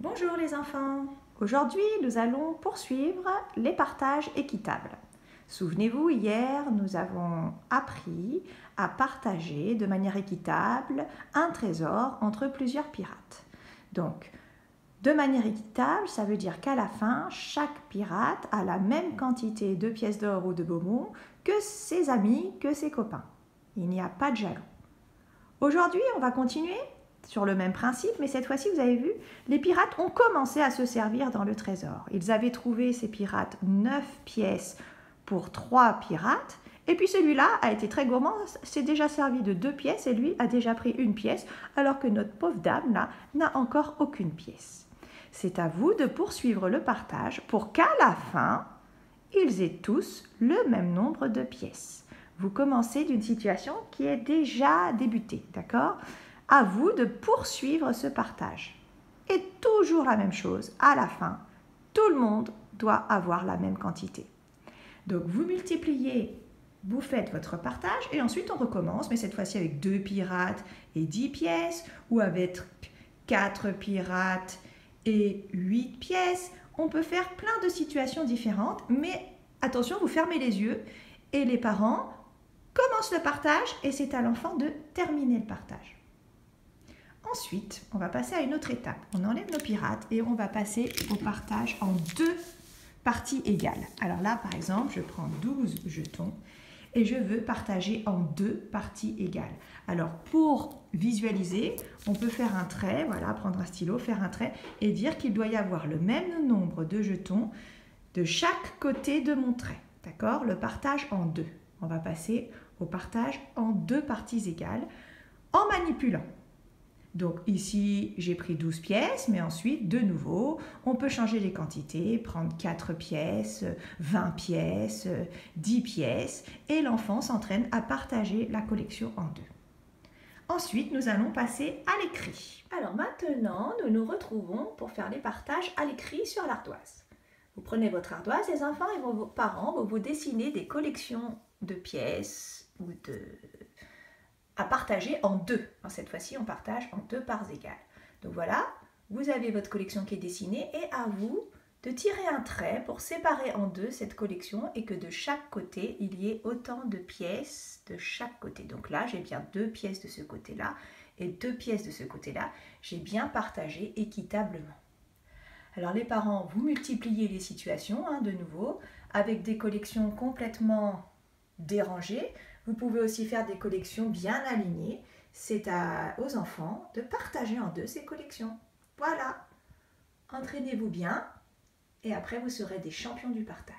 Bonjour les enfants. Aujourd'hui, nous allons poursuivre les partages équitables. Souvenez-vous, hier, nous avons appris à partager de manière équitable un trésor entre plusieurs pirates. Donc, de manière équitable, ça veut dire qu'à la fin, chaque pirate a la même quantité de pièces d'or ou de bonbons que ses amis, que ses copains. Il n'y a pas de jaloux. Aujourd'hui, on va continuer sur le même principe, mais cette fois-ci, vous avez vu, les pirates ont commencé à se servir dans le trésor. Ils avaient trouvé, ces pirates, 9 pièces pour 3 pirates, et puis celui-là a été très gourmand, s'est déjà servi de 2 pièces, et lui a déjà pris une pièce, alors que notre pauvre dame, là, n'a encore aucune pièce. C'est à vous de poursuivre le partage pour qu'à la fin, ils aient tous le même nombre de pièces. Vous commencez d'une situation qui est déjà débutée, d'accord ? À vous de poursuivre ce partage. Et toujours la même chose, à la fin, tout le monde doit avoir la même quantité. Donc vous multipliez, vous faites votre partage et ensuite on recommence, mais cette fois-ci avec 2 pirates et 10 pièces, ou avec 4 pirates et 8 pièces. On peut faire plein de situations différentes, mais attention, vous fermez les yeux et les parents commencent le partage et c'est à l'enfant de terminer le partage. Ensuite, on va passer à une autre étape. On enlève nos pirates et on va passer au partage en 2 parties égales. Alors là, par exemple, je prends 12 jetons et je veux partager en 2 parties égales. Alors, pour visualiser, on peut faire un trait, voilà, prendre un stylo, faire un trait et dire qu'il doit y avoir le même nombre de jetons de chaque côté de mon trait. D'accord ? Le partage en 2. On va passer au partage en 2 parties égales en manipulant. Donc ici, j'ai pris 12 pièces, mais ensuite, de nouveau, on peut changer les quantités, prendre 4 pièces, 20 pièces, 10 pièces, et l'enfant s'entraîne à partager la collection en 2. Ensuite, nous allons passer à l'écrit. Alors maintenant, nous nous retrouvons pour faire les partages à l'écrit sur l'ardoise. Vous prenez votre ardoise, les enfants, et vos parents vont vous dessiner des collections de pièces ou à partager en 2. Cette fois-ci, on partage en 2 parts égales. Donc voilà, vous avez votre collection qui est dessinée et à vous de tirer un trait pour séparer en 2 cette collection et que de chaque côté, il y ait autant de pièces de chaque côté. Donc là, j'ai bien 2 pièces de ce côté-là et 2 pièces de ce côté-là. J'ai bien partagé équitablement. Alors les parents, vous multipliez les situations, de nouveau, avec des collections complètement dérangées. Vous pouvez aussi faire des collections bien alignées. C'est aux enfants de partager en 2 ces collections. Voilà. Entraînez-vous bien et après vous serez des champions du partage.